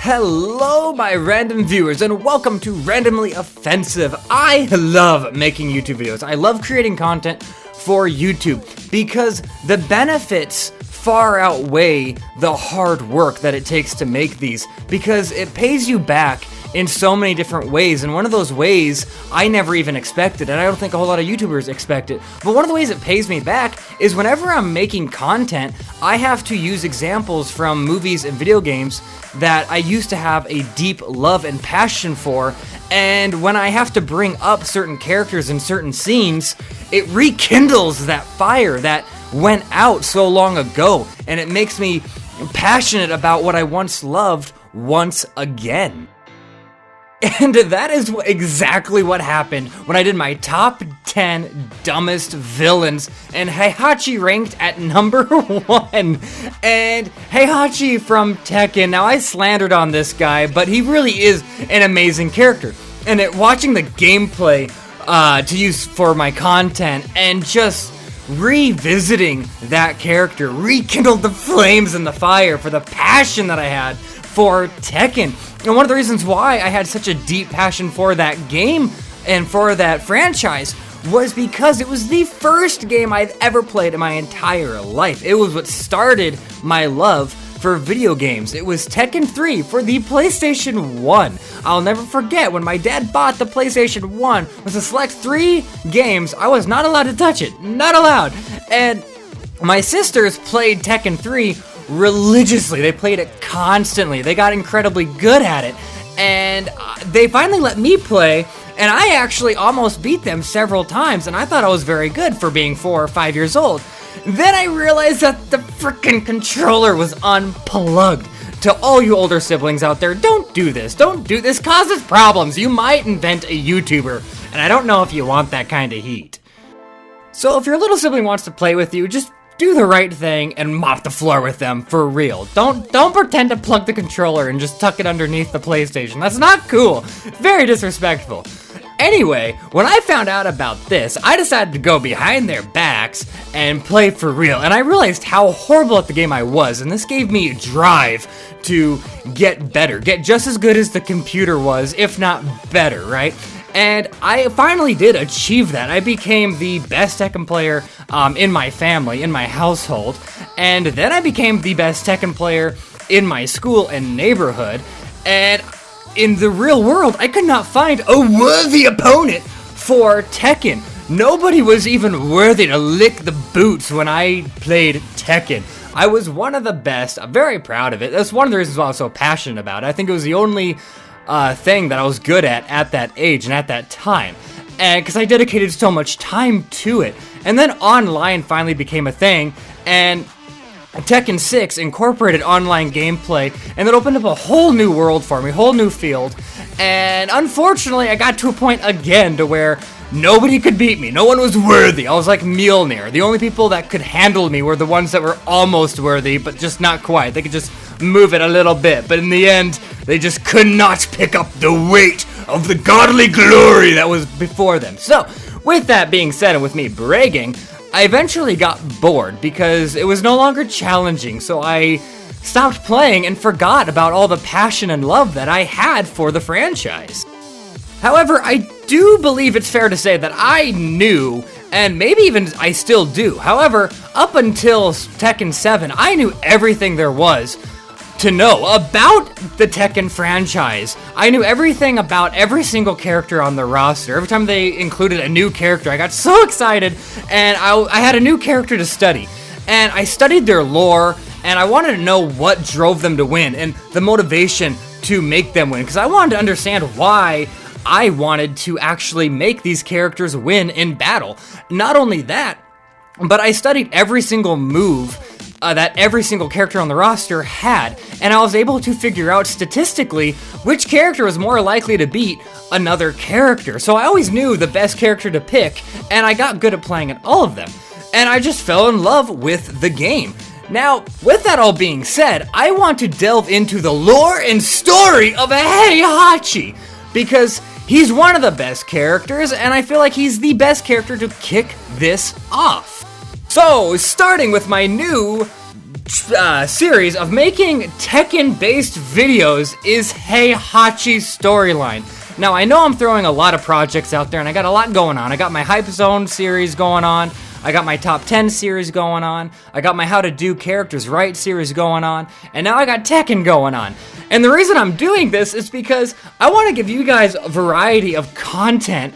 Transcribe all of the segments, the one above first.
Hello, my random viewers, and welcome to Randomly Offensive. I love making YouTube videos. I love creating content for YouTube because the benefits far outweigh the hard work that it takes to make these, because it pays you back in so many different ways, and one of those ways I never even expected, and I don't think a whole lot of YouTubers expect it, but one of the ways it pays me back is whenever I'm making content, I have to use examples from movies and video games that I used to have a deep love and passion for, and when I have to bring up certain characters in certain scenes, it rekindles that fire that went out so long ago, and it makes me passionate about what I once loved once again. And that is exactly what happened when I did my top 10 dumbest villains, and Heihachi ranked at number 1. And Heihachi from Tekken, now I slandered on this guy, but he really is an amazing character. And watching the gameplay to use for my content and just revisiting that character rekindled the flames and the fire for the passion that I had for Tekken. And one of the reasons why I had such a deep passion for that game and for that franchise was because it was the first game I've ever played in my entire life. It was what started my love for video games. It was Tekken 3 for the PlayStation 1. I'll never forget when my dad bought the PlayStation 1 was to select 3 games. I was not allowed to touch it. Not allowed. And my sisters played Tekken 3 religiously. They played it constantly. They got incredibly good at it, and they finally let me play, and I actually almost beat them several times, and I thought I was very good for being 4 or 5 years old. Then I realized that the frickin' controller was unplugged. To all you older siblings out there, don't do this. Don't do this. Causes problems. You might invent a YouTuber, and I don't know if you want that kind of heat. So if your little sibling wants to play with you, just do the right thing and mop the floor with them, for real. Don't pretend to plug the controller and just tuck it underneath the PlayStation. That's not cool. Very disrespectful. Anyway, when I found out about this, I decided to go behind their backs and play for real. And I realized how horrible at the game I was, and this gave me drive to get better. Get just as good as the computer was, if not better, right? And I finally did achieve that. I became the best Tekken player in my family, in my household, and then I became the best Tekken player in my school and neighborhood, and in the real world, I could not find a worthy opponent for Tekken. Nobody was even worthy to lick the boots when I played Tekken. I was one of the best. I'm very proud of it. That's one of the reasons why I was so passionate about it. I think it was the only thing that I was good at that age and at that time, and because I dedicated so much time to it. And then online finally became a thing, and Tekken 6 incorporated online gameplay, and it opened up a whole new world for me, whole new field. And unfortunately, I got to a point again to where nobody could beat me. No one was worthy. I was like Mjolnir. The only people that could handle me were the ones that were almost worthy, but just not quite. They could just move it a little bit, but in the end, they just could not pick up the weight of the godly glory that was before them. So, with that being said, and with me bragging, I eventually got bored because it was no longer challenging, so I stopped playing and forgot about all the passion and love that I had for the franchise. However, I do believe it's fair to say that I knew, and maybe even I still do. However, up until Tekken 7, I knew everything there was to know about the Tekken franchise. I knew everything about every single character on the roster. Every time they included a new character, I got so excited, and I had a new character to study. And I studied their lore, and I wanted to know what drove them to win, and the motivation to make them win, because I wanted to understand why I wanted to actually make these characters win in battle. Not only that, but I studied every single move that every single character on the roster had, and I was able to figure out statistically which character was more likely to beat another character. So I always knew the best character to pick, and I got good at playing at all of them. And I just fell in love with the game. Now, with that all being said, I want to delve into the lore and story of Heihachi, because he's one of the best characters, and I feel like he's the best character to kick this off. So, starting with my new series of making Tekken-based videos is Heihachi's storyline. Now, I know I'm throwing a lot of projects out there, and I got a lot going on. I got my Hype Zone series going on. I got my Top 10 series going on. I got my How to Do Characters Right series going on. And now I got Tekken going on. And the reason I'm doing this is because I want to give you guys a variety of content.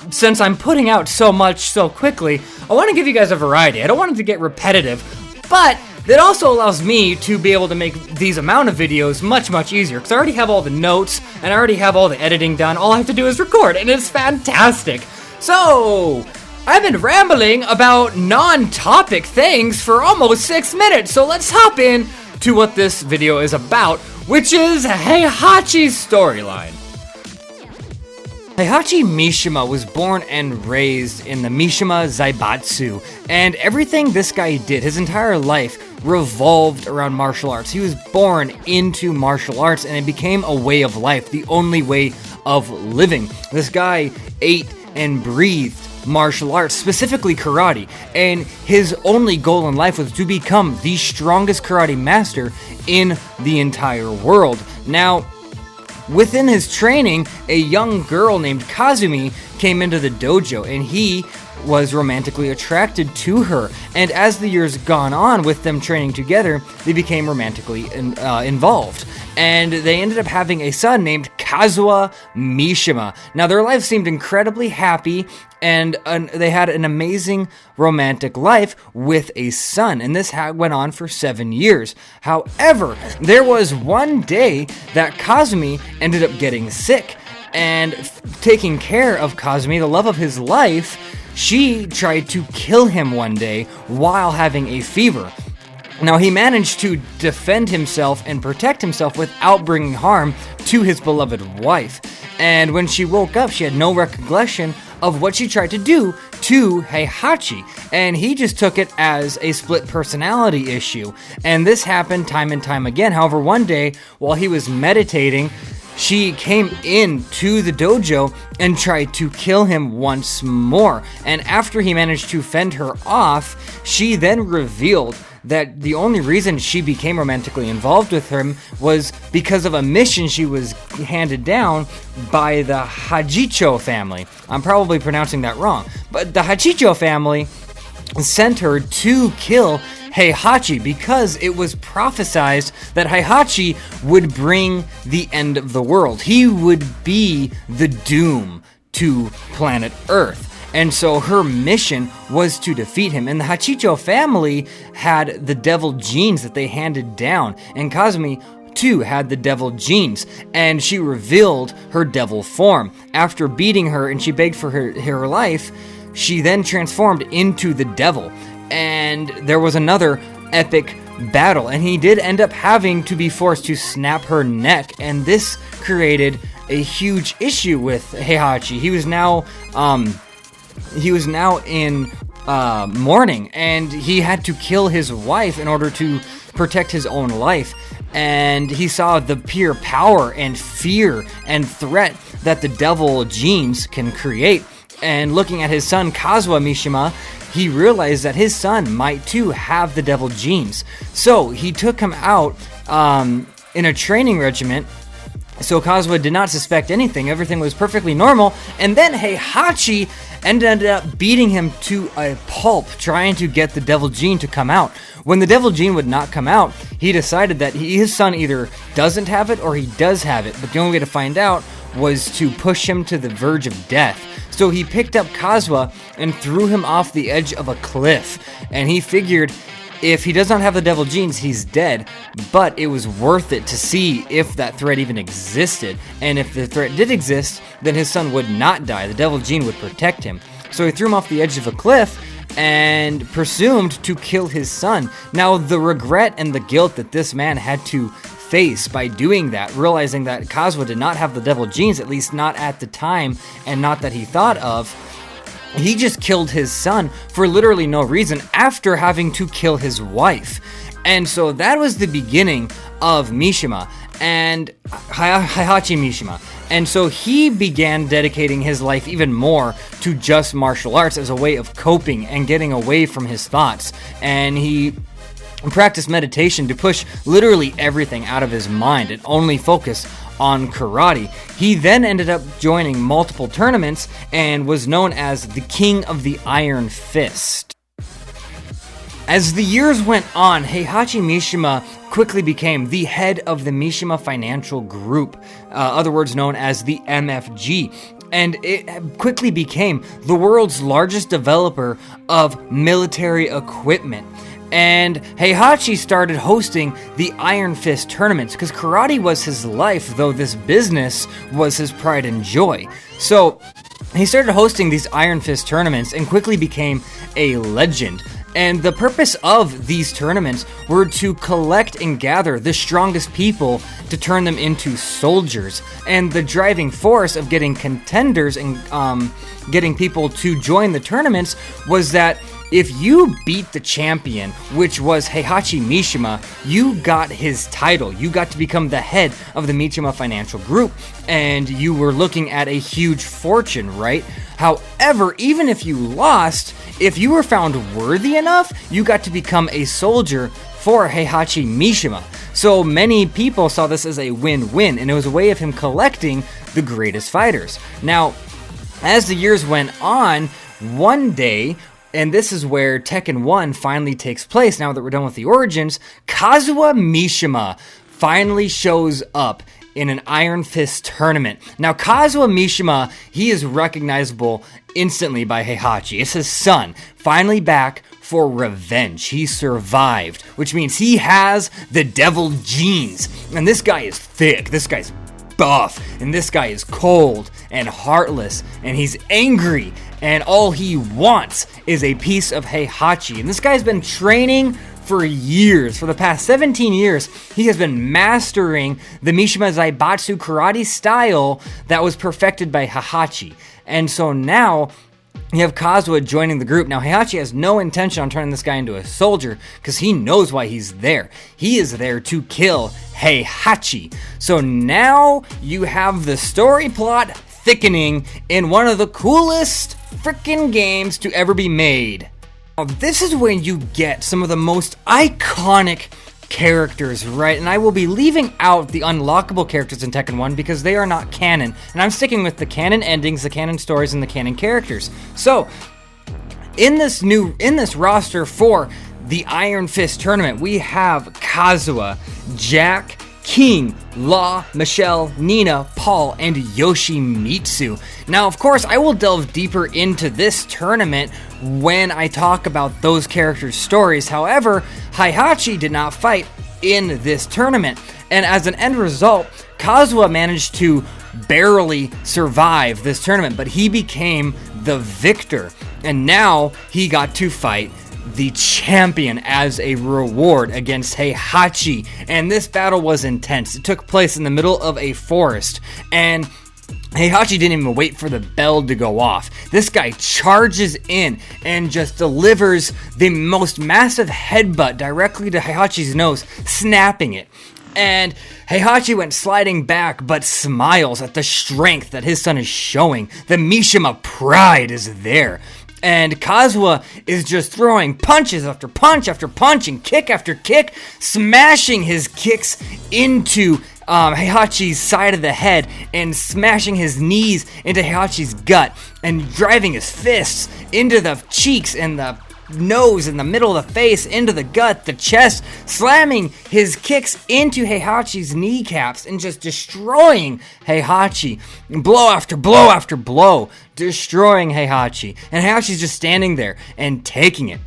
Since I'm putting out so much so quickly, I want to give you guys a variety. I don't want it to get repetitive, but that also allows me to be able to make these amount of videos much, much easier, because I already have all the notes, and I already have all the editing done. All I have to do is record, and it's fantastic. So, I've been rambling about non-topic things for almost 6 minutes, so let's hop in to what this video is about, which is Heihachi's storyline. Heihachi Mishima was born and raised in the Mishima Zaibatsu, and everything this guy did, his entire life, revolved around martial arts. He was born into martial arts, and it became a way of life, the only way of living. This guy ate and breathed martial arts, specifically karate, and his only goal in life was to become the strongest karate master in the entire world. Now, within his training, a young girl named Kazumi came into the dojo, and he was romantically attracted to her. And as the years gone on with them training together, they became romantically involved. And they ended up having a son named Kazuha Mishima. Now, their life seemed incredibly happy, and they had an amazing romantic life with a son, and this went on for 7 years. However, there was one day that Kazumi ended up getting sick, and taking care of Kazumi, the love of his life, she tried to kill him one day while having a fever. Now, he managed to defend himself and protect himself without bringing harm to his beloved wife. And when she woke up, she had no recollection of what she tried to do to Heihachi. And he just took it as a split personality issue. And this happened time and time again. However, one day, while he was meditating, she came into the dojo and tried to kill him once more. And after he managed to fend her off, she then revealed that the only reason she became romantically involved with him was because of a mission she was handed down by the Hachicho family. I'm probably pronouncing that wrong, but the Hachicho family sent her to kill Heihachi because it was prophesized that Heihachi would bring the end of the world. He would be the doom to planet Earth. And so her mission was to defeat him. And the Hachicho family had the devil genes that they handed down. And Kazumi, too, had the devil genes. And she revealed her devil form. After beating her and she begged for her life, she then transformed into the devil. And there was another epic battle. And he did end up having to be forced to snap her neck. And this created a huge issue with Heihachi. He was now in mourning, and he had to kill his wife in order to protect his own life. And he saw the pure power and fear and threat that the devil genes can create. And looking at his son, Kazuha Mishima, he realized that his son might too have the devil genes. So he took him out in a training regiment. So Kazuha did not suspect anything. Everything was perfectly normal. And then Heihachi ended up beating him to a pulp, trying to get the devil gene to come out. When the devil gene would not come out, he decided that his son either doesn't have it or he does have it. But the only way to find out was to push him to the verge of death. So he picked up Kazuha and threw him off the edge of a cliff. And he figured, if he does not have the devil genes, he's dead, but it was worth it to see if that threat even existed. And if the threat did exist, then his son would not die. The devil gene would protect him. So he threw him off the edge of a cliff and presumed to kill his son. Now, the regret and the guilt that this man had to face by doing that, realizing that Kazuha did not have the devil genes, at least not at the time, and not that he thought of, he just killed his son for literally no reason after having to kill his wife. And so that was the beginning of Mishima and Heihachi Mishima. And so he began dedicating his life even more to just martial arts as a way of coping and getting away from his thoughts. And he practice meditation to push literally everything out of his mind and only focus on karate. He then ended up joining multiple tournaments and was known as the King of the Iron Fist. As the years went on, Heihachi Mishima quickly became the head of the Mishima Financial Group, other words known as the MFG. And it quickly became the world's largest developer of military equipment. And Heihachi started hosting the Iron Fist tournaments because karate was his life, though this business was his pride and joy. So he started hosting these Iron Fist tournaments and quickly became a legend. And the purpose of these tournaments were to collect and gather the strongest people to turn them into soldiers. And the driving force of getting contenders and getting people to join the tournaments was that if you beat the champion, which was Heihachi Mishima, you got his title. You got to become the head of the Mishima Financial Group, and you were looking at a huge fortune, right? However, even if you lost, if you were found worthy enough, you got to become a soldier for Heihachi Mishima. So many people saw this as a win-win, and it was a way of him collecting the greatest fighters. Now, as the years went on, one day, and this is where Tekken 1 finally takes place, now that we're done with the origins, Kazuya Mishima finally shows up in an Iron Fist tournament. Now, Kazuya Mishima, he is recognizable instantly by Heihachi. It's his son, finally back for revenge. He survived, which means he has the devil genes. And this guy is thick, this guy's buff, and this guy is cold and heartless, and he's angry, and all he wants is a piece of Heihachi. And this guy's been training for years. For the past 17 years, he has been mastering the Mishima Zaibatsu karate style that was perfected by Heihachi. And so now you have Kazuya joining the group. Now, Heihachi has no intention on turning this guy into a soldier because he knows why he's there. He is there to kill Heihachi. So now you have the story plot thickening in one of the coolest freaking games to ever be made. Now, this is when you get some of the most iconic characters, right? And I will be leaving out the unlockable characters in Tekken 1 because they are not canon. And I'm sticking with the canon endings, the canon stories, and the canon characters. So, in this roster for the Iron Fist tournament, we have Kazuya, Jack, King, Law, Michelle, Nina, Paul, and Yoshimitsu. Now, of course, I will delve deeper into this tournament when I talk about those characters' stories. However, Heihachi did not fight in this tournament, and as an end result, Kazuya managed to barely survive this tournament, but he became the victor, and now he got to fight the champion as a reward against Heihachi. And this battle was intense. It took place in the middle of a forest, and Heihachi didn't even wait for the bell to go off. This guy charges in and just delivers the most massive headbutt directly to Heihachi's nose, snapping it. And Heihachi went sliding back, but smiles at the strength that his son is showing. The Mishima pride is there. And Kazuya is just throwing punches after punch after punch and kick after kick, smashing his kicks into Heihachi's side of the head and smashing his knees into Heihachi's gut and driving his fists into the cheeks and the nose in the middle of the face, into the gut, the chest, slamming his kicks into Heihachi's kneecaps and just destroying Heihachi. Blow after blow after blow, destroying Heihachi. And Heihachi's just standing there and taking it.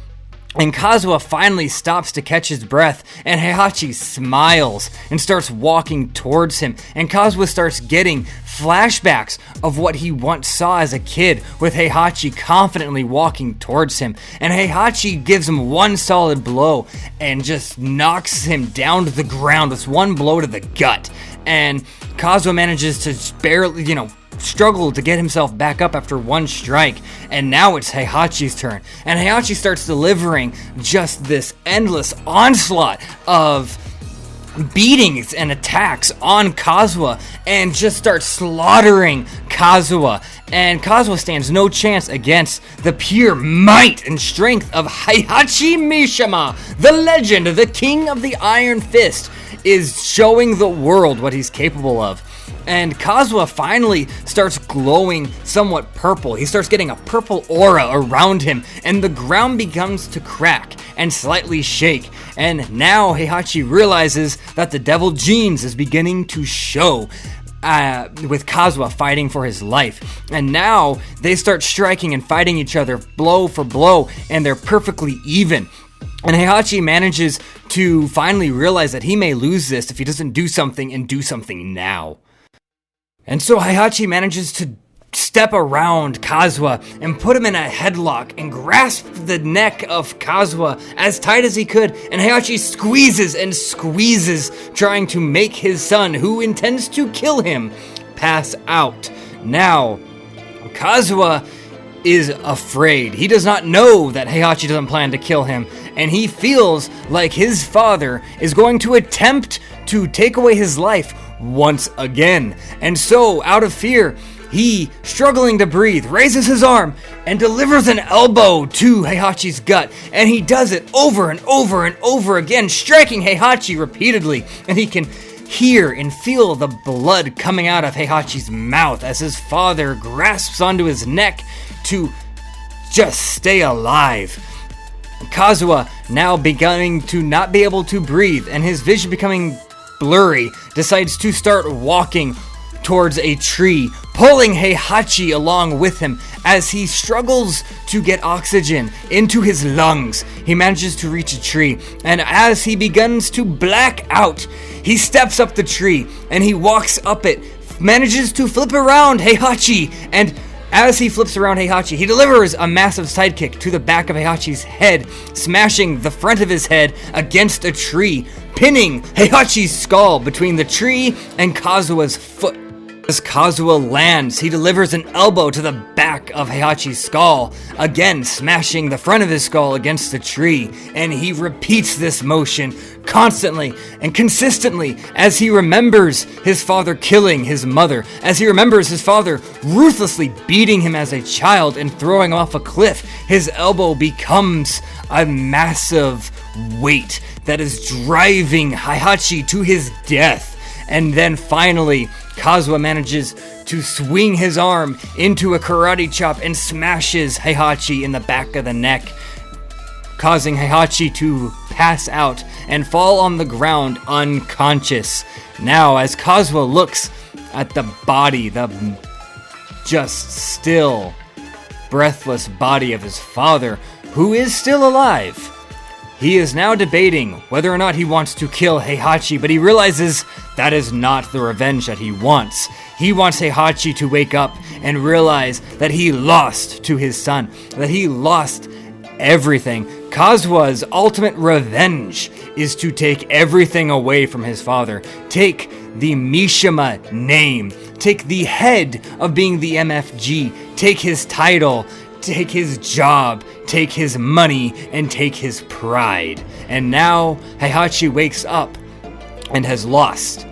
And Kazuya finally stops to catch his breath, and Heihachi smiles and starts walking towards him. And Kazuya starts getting flashbacks of what he once saw as a kid, with Heihachi confidently walking towards him. And Heihachi gives him one solid blow and just knocks him down to the ground with one blow to the gut. And Kazuya manages to barely, struggle to get himself back up after one strike, and now it's Heihachi's turn, and Heihachi starts delivering just this endless onslaught of beatings and attacks on Kazuya and just starts slaughtering Kazuya. and Kazuha stands no chance against the pure might and strength of Heihachi Mishima. The legend, the king of the Iron Fist, is showing the world what he's capable of. And Kazuha finally starts glowing somewhat purple. He starts getting a purple aura around him, and the ground begins to crack and slightly shake. And now Heihachi realizes that the devil genes is beginning to show, with Kazuha fighting for his life. And now they start striking and fighting each other blow for blow, and they're perfectly even. And Heihachi manages to finally realize that he may lose this if he doesn't do something, and do something now. And so Heihachi manages to step around Kazuha and put him in a headlock and grasp the neck of Kazuha as tight as he could, and Heihachi squeezes and squeezes, trying to make his son, who intends to kill him, pass out. Now, Kazuha is afraid. He does not know that Heihachi doesn't plan to kill him, and he feels like his father is going to attempt to take away his life once again. And so, out of fear, he, struggling to breathe, raises his arm and delivers an elbow to Heihachi's gut. And he does it over and over and over again, striking Heihachi repeatedly. And he can hear and feel the blood coming out of Heihachi's mouth as his father grasps onto his neck to just stay alive. Kazuha, now beginning to not be able to breathe and his vision becoming blurry, decides to start walking towards a tree, pulling Heihachi along with him as he struggles to get oxygen into his lungs. He manages to reach a tree, and as he begins to black out, he steps up the tree and he walks up it, manages to flip around Heihachi, and as he flips around Heihachi, he delivers a massive sidekick to the back of Heihachi's head, smashing the front of his head against a tree, pinning Heihachi's skull between the tree and Kazuha's foot. As Kazuha lands, he delivers an elbow to the back of Heihachi's skull, again smashing the front of his skull against the tree, and he repeats this motion constantly and consistently as he remembers his father killing his mother, as he remembers his father ruthlessly beating him as a child and throwing off a cliff. His elbow becomes a massive weight that is driving Heihachi to his death. And then finally, Kazuha manages to swing his arm into a karate chop and smashes Heihachi in the back of the neck, causing Heihachi to pass out and fall on the ground unconscious. Now, as Kazuha looks at the body, the just still, breathless body of his father, who is still alive, he is now debating whether or not he wants to kill Heihachi, but he realizes that is not the revenge that he wants. He wants Heihachi to wake up and realize that he lost to his son, that he lost everything. Kazuha's ultimate revenge is to take everything away from his father, take the Mishima name, take the head of being the MFG, take his title, take his job, take his money, and take his pride. And now Heihachi wakes up and has lost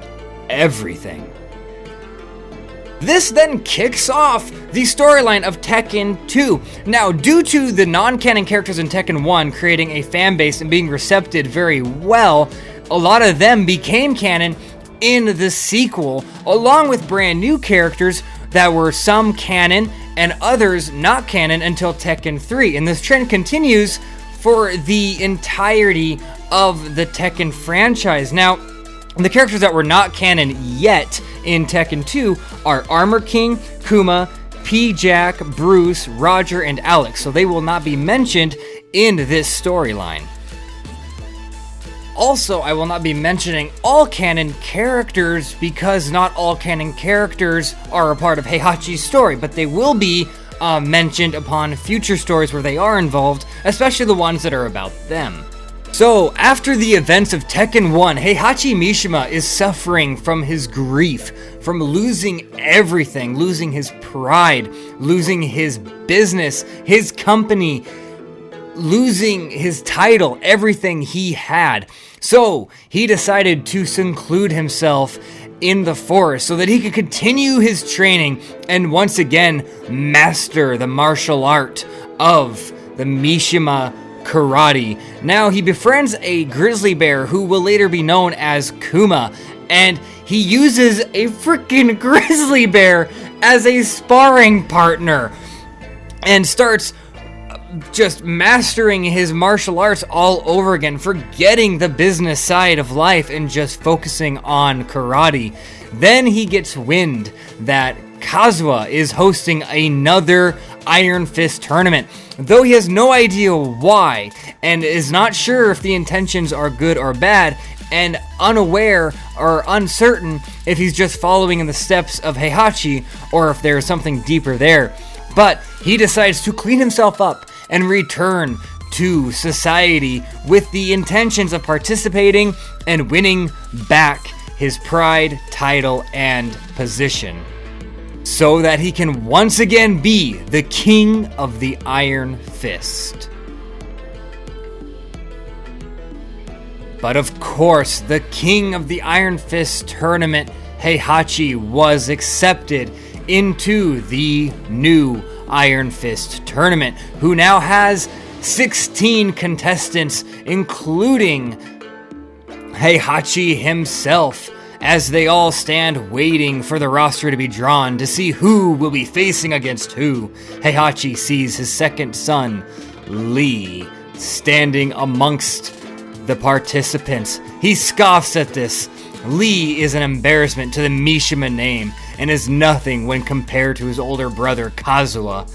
everything. This then kicks off the storyline of Tekken 2. Now, due to the non-canon characters in Tekken 1 creating a fan base and being recepted very well, a lot of them became canon in the sequel, along with brand new characters that were some canon and others not canon until Tekken 3. And this trend continues for the entirety of the Tekken franchise. Now, the characters that were not canon yet in Tekken 2 are Armor King, Kuma, P-Jack, Bruce, Roger, and Alex, so they will not be mentioned in this storyline. Also, I will not be mentioning all canon characters because not all canon characters are a part of Heihachi's story, but they will be mentioned upon future stories where they are involved, especially the ones that are about them. So, after the events of Tekken 1, Heihachi Mishima is suffering from his grief, from losing everything, losing his pride, losing his business, his company, losing his title, everything he had. So, he decided to seclude himself in the forest so that he could continue his training and once again master the martial art of the Mishima karate. Now he befriends a grizzly bear who will later be known as Kuma, and he uses a freaking grizzly bear as a sparring partner and starts just mastering his martial arts all over again, forgetting the business side of life and just focusing on karate. Then he gets wind that Kazuha is hosting another Iron Fist tournament, though he has no idea why and is not sure if the intentions are good or bad, and unaware or uncertain if he's just following in the steps of Heihachi or if there's something deeper there. But he decides to clean himself up and return to society with the intentions of participating and winning back his pride, title, and position, so that he can once again be the king of the Iron Fist. But of course, the king of the Iron Fist tournament, Heihachi, was accepted into the new Iron Fist tournament, who now has 16 contestants, including Heihachi himself, as they all stand waiting for the roster to be drawn to see who will be facing against who. Heihachi sees his second son, Lee, standing amongst the participants. He scoffs at this. Lee is an embarrassment to the Mishima name and is nothing when compared to his older brother Kazuha.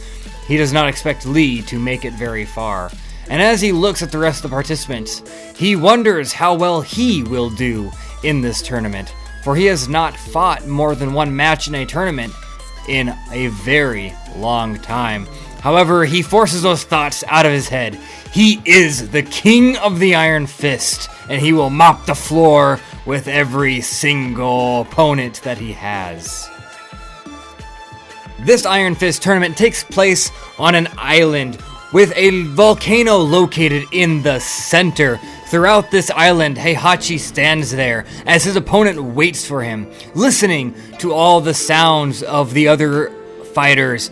He does not expect Lee to make it very far. And as he looks at the rest of the participants, he wonders how well he will do in this tournament, for he has not fought more than one match in a tournament in a very long time. However, he forces those thoughts out of his head. He is the king of the Iron Fist, and he will mop the floor with every single opponent that he has. This Iron Fist tournament takes place on an island with a volcano located in the center. Throughout this island, Heihachi stands there as his opponent waits for him, listening to all the sounds of the other fighters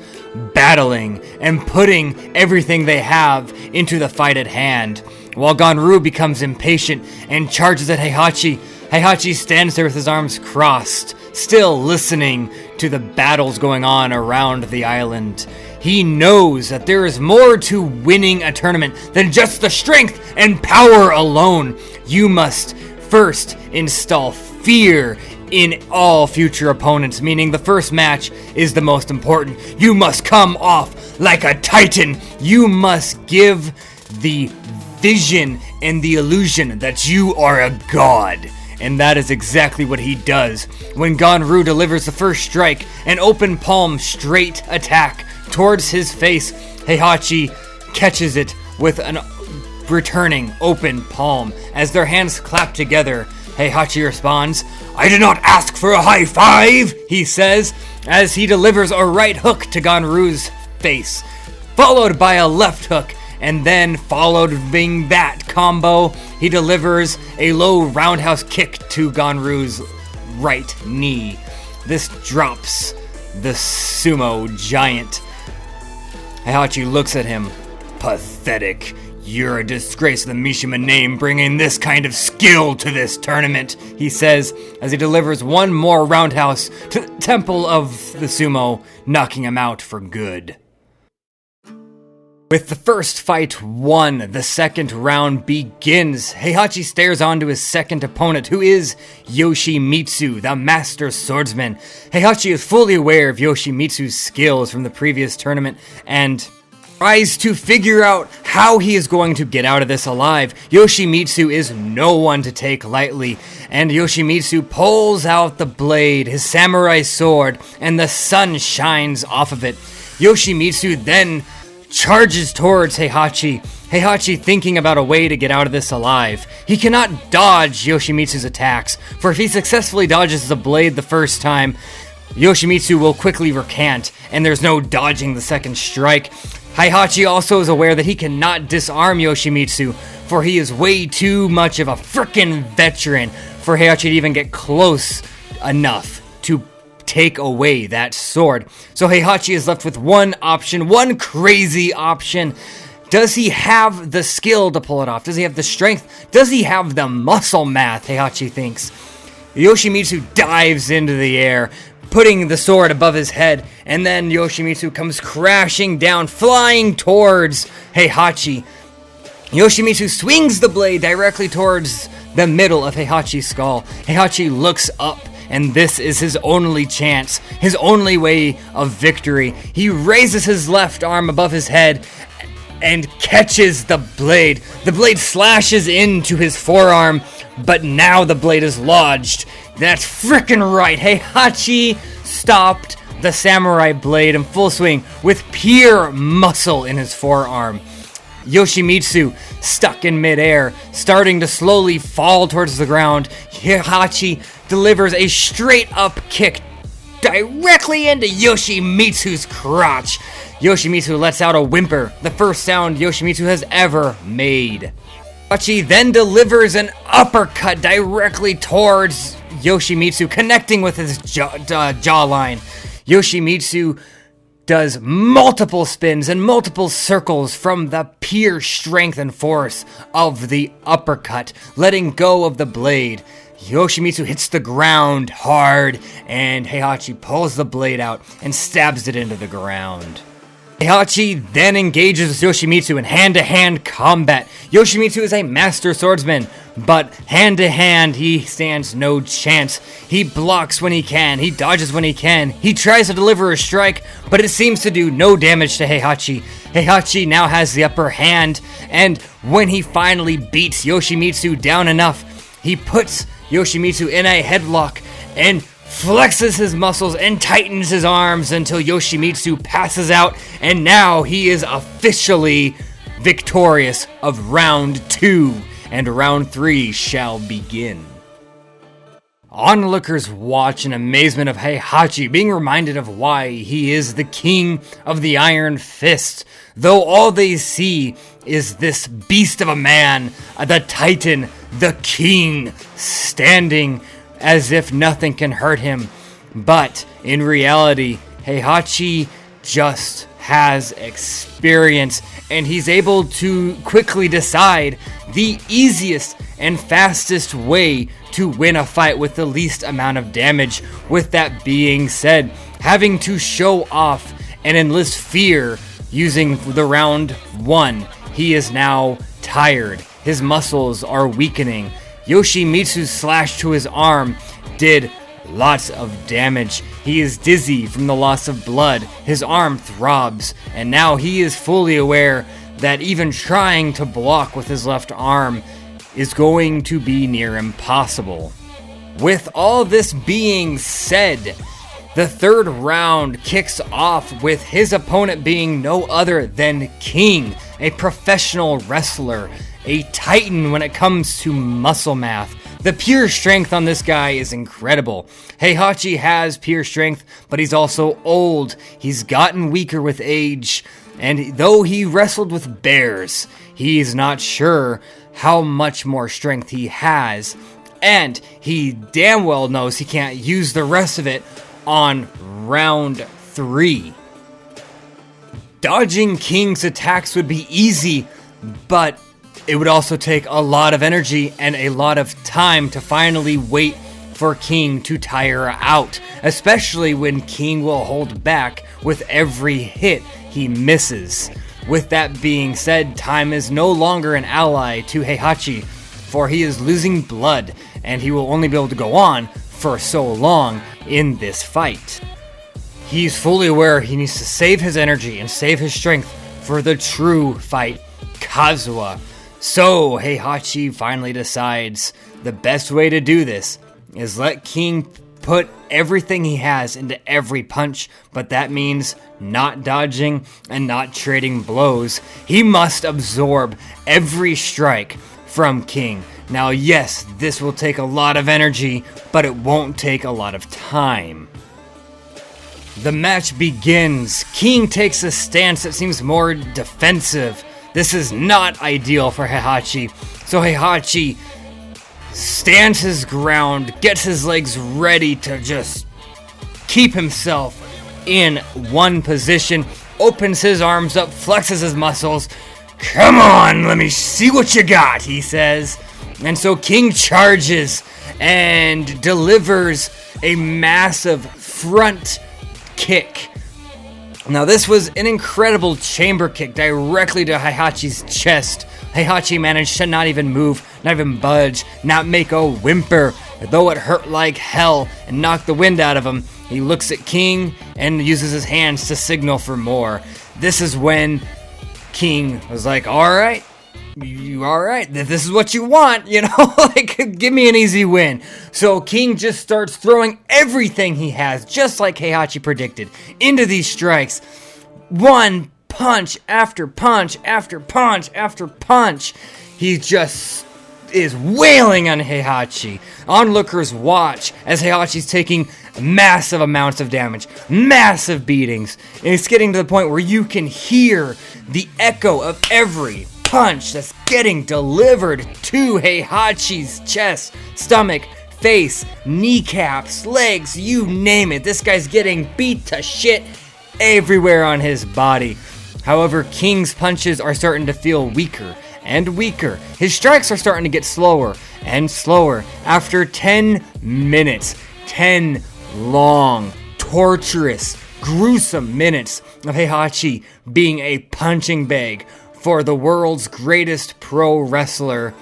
battling and putting everything they have into the fight at hand. While Ganru becomes impatient and charges at Heihachi, Heihachi stands there with his arms crossed, still listening to the battles going on around the island. He knows that there is more to winning a tournament than just the strength and power alone. You must first install fear in all future opponents, meaning the first match is the most important. You must come off like a titan. You must give the vision and the illusion that you are a god. And that is exactly what he does. When Ganru delivers the first strike, an open palm straight attack towards his face, Heihachi catches it with an returning open palm. As their hands clap together, Heihachi responds, "I did not ask for a high five," he says, as he delivers a right hook to Ganru's face, followed by a left hook, and then followed being that combo, he delivers a low roundhouse kick to Ganru's right knee. This drops the sumo giant. Heihachi looks at him. "Pathetic. You're a disgrace to the Mishima name, bringing this kind of skill to this tournament," he says, as he delivers one more roundhouse to the temple of the sumo, knocking him out for good. With the first fight won, the second round begins. Heihachi stares on to his second opponent, who is Yoshimitsu, the master swordsman. Heihachi is fully aware of Yoshimitsu's skills from the previous tournament and tries to figure out how he is going to get out of this alive. Yoshimitsu is no one to take lightly, and Yoshimitsu pulls out the blade, his samurai sword, and the sun shines off of it. Yoshimitsu then charges towards Heihachi. Heihachi thinking about a way to get out of this alive. He cannot dodge Yoshimitsu's attacks, for if he successfully dodges the blade the first time, Yoshimitsu will quickly recant, and there's no dodging the second strike. Heihachi also is aware that he cannot disarm Yoshimitsu, for he is way too much of a frickin' veteran for Heihachi to even get close enough to take away that sword. So Heihachi is left with one option, one crazy option. Does he have the skill to pull it off? Does he have the strength? Does he have the muscle math? Heihachi thinks. Yoshimitsu dives into the air, putting the sword above his head, and then Yoshimitsu comes crashing down, flying towards Heihachi. Yoshimitsu swings the blade directly towards the middle of Heihachi's skull. Heihachi looks up, and this is his only chance, his only way of victory. He raises his left arm above his head and catches the blade. The blade slashes into his forearm, but now the blade is lodged. That's frickin' right. Heihachi stopped the samurai blade in full swing with pure muscle in his forearm. Yoshimitsu, stuck in midair, starting to slowly fall towards the ground. Heihachi delivers a straight-up kick directly into Yoshimitsu's crotch. Yoshimitsu lets out a whimper, the first sound Yoshimitsu has ever made. Heihachi then delivers an uppercut directly towards Yoshimitsu, connecting with his jawline. Yoshimitsu does multiple spins and multiple circles from the pure strength and force of the uppercut, letting go of the blade. Yoshimitsu hits the ground hard, and Heihachi pulls the blade out and stabs it into the ground. Heihachi then engages Yoshimitsu in hand-to-hand combat. Yoshimitsu is a master swordsman, but hand-to-hand he stands no chance. He blocks when he can, he dodges when he can, he tries to deliver a strike, but it seems to do no damage to Heihachi. Heihachi now has the upper hand, and when he finally beats Yoshimitsu down enough, he puts Yoshimitsu in a headlock and flexes his muscles and tightens his arms until Yoshimitsu passes out, and now he is officially victorious of round 2, and round 3 shall begin. Onlookers watch in amazement of Heihachi being reminded of why he is the king of the Iron Fist, though all they see is this beast of a man, the Titan, the king, standing as if nothing can hurt him. But in reality, Heihachi just has experience, and he's able to quickly decide the easiest and fastest way to win a fight with the least amount of damage. With that being said, having to show off and enlist fear using the round 1, he is now tired. His muscles are weakening. Yoshimitsu's slash to his arm did lots of damage. He is dizzy from the loss of blood. His arm throbs, and now he is fully aware that even trying to block with his left arm is going to be near impossible. With all this being said, the third round kicks off with his opponent being no other than King, a professional wrestler, a titan when it comes to muscle math. The pure strength on this guy is incredible. Heihachi has pure strength, but he's also old. He's gotten weaker with age, and though he wrestled with bears, he's not sure how much more strength he has, and he damn well knows he can't use the rest of it on round 3. Dodging King's attacks would be easy, but it would also take a lot of energy and a lot of time to finally wait for King to tire out, especially when King will hold back with every hit he misses. With that being said, time is no longer an ally to Heihachi, for he is losing blood, and he will only be able to go on for so long in this fight. He's fully aware he needs to save his energy and save his strength for the true fight, Kazuha. So Heihachi finally decides the best way to do this is let King put everything he has into every punch, but that means not dodging and not trading blows. He must absorb every strike from King. Now, yes, this will take a lot of energy, but it won't take a lot of time. The match begins. King takes a stance that seems more defensive. This is not ideal for Heihachi, so Heihachi stands his ground, gets his legs ready to just keep himself in one position, opens his arms up, flexes his muscles. "Come on, let me see what you got," he says. And so King charges and delivers a massive front kick. Now this was an incredible chamber kick directly to Heihachi's chest. Heihachi managed to not even move, not even budge, not make a whimper, though it hurt like hell and knocked the wind out of him. He looks at King and uses his hands to signal for more. This is when King was like, alright, this is what you want, like, give me an easy win. So King just starts throwing everything he has, just like Heihachi predicted, into these strikes. One punch after punch after punch after punch. He just is wailing on Heihachi. Onlookers watch as Heihachi's taking massive amounts of damage, massive beatings, and it's getting to the point where you can hear the echo of every punch that's getting delivered to Heihachi's chest, stomach, face, kneecaps, legs, you name it. This guy's getting beat to shit everywhere on his body. However, King's punches are starting to feel weaker and weaker. His strikes are starting to get slower and slower. After 10 minutes, 10 long, torturous, gruesome minutes of Heihachi being a punching bag for the world's greatest pro wrestler,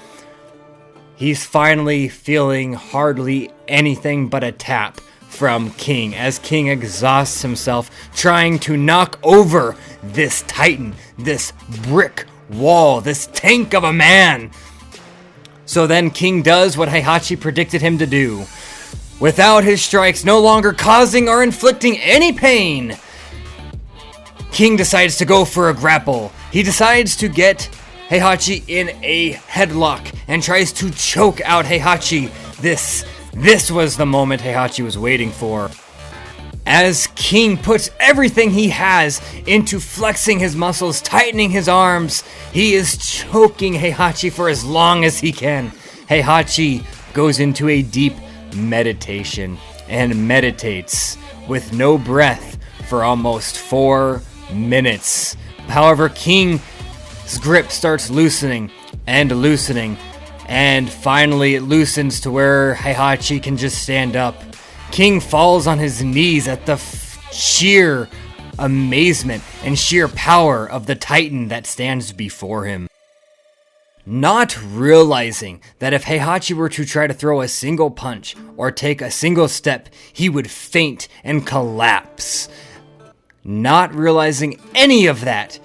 he's finally feeling hardly anything but a tap from King, as King exhausts himself trying to knock over this titan, this brick wall, this tank of a man. So then King does what Heihachi predicted him to do. Without his strikes no longer causing or inflicting any pain, King decides to go for a grapple. He decides to get Heihachi in a headlock and tries to choke out Heihachi. This was the moment Heihachi was waiting for. As King puts everything he has into flexing his muscles, tightening his arms, he is choking Heihachi for as long as he can. Heihachi goes into a deep meditation and meditates with no breath for almost 4 minutes. However, King's grip starts loosening, and finally it loosens to where Heihachi can just stand up. King falls on his knees at the sheer amazement and sheer power of the titan that stands before him. Not realizing that if Heihachi were to try to throw a single punch or take a single step, he would faint and collapse. Not realizing any of that,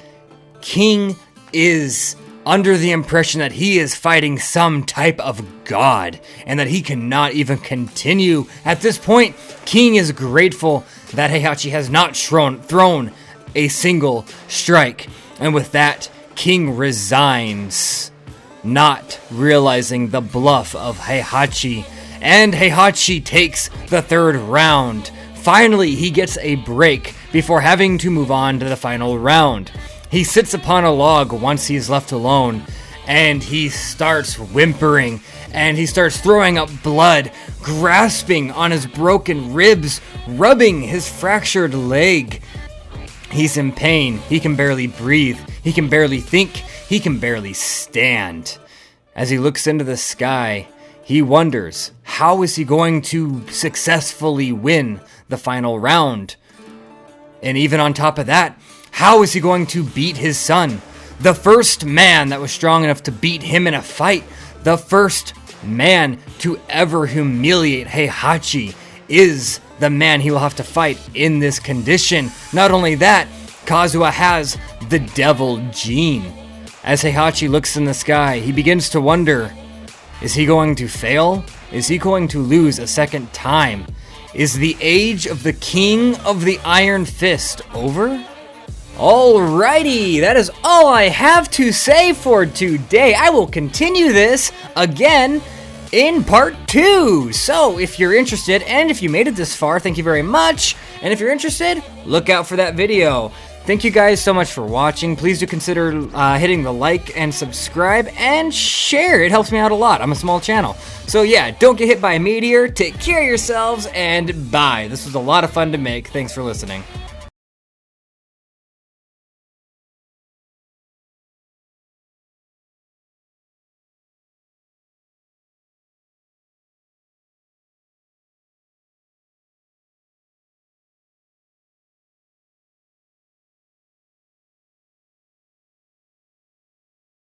King is under the impression that he is fighting some type of god and that he cannot even continue. At this point, King is grateful that Heihachi has not thrown a single strike. And with that, King resigns, not realizing the bluff of Heihachi. And Heihachi takes the third round. Finally, he gets a break before having to move on to the final round. He sits upon a log once he's left alone, and he starts whimpering, and he starts throwing up blood, grasping on his broken ribs, rubbing his fractured leg. He's in pain. He can barely breathe. He can barely think. He can barely stand. As he looks into the sky, he wonders, how is he going to successfully win the final round? And even on top of that, how is he going to beat his son? The first man that was strong enough to beat him in a fight. The first man to ever humiliate Heihachi is the man he will have to fight in this condition. Not only that, Kazuha has the devil gene. As Heihachi looks in the sky, he begins to wonder, is he going to fail? Is he going to lose a second time? Is the age of the King of the Iron Fist over? Alrighty, that is all I have to say for today. I will continue this again in part 2. So if you're interested, and if you made it this far, thank you very much. And if you're interested, look out for that video. Thank you guys so much for watching. Please do consider hitting the like and subscribe and share. It helps me out a lot. I'm a small channel. So yeah, don't get hit by a meteor. Take care of yourselves and bye. This was a lot of fun to make. Thanks for listening.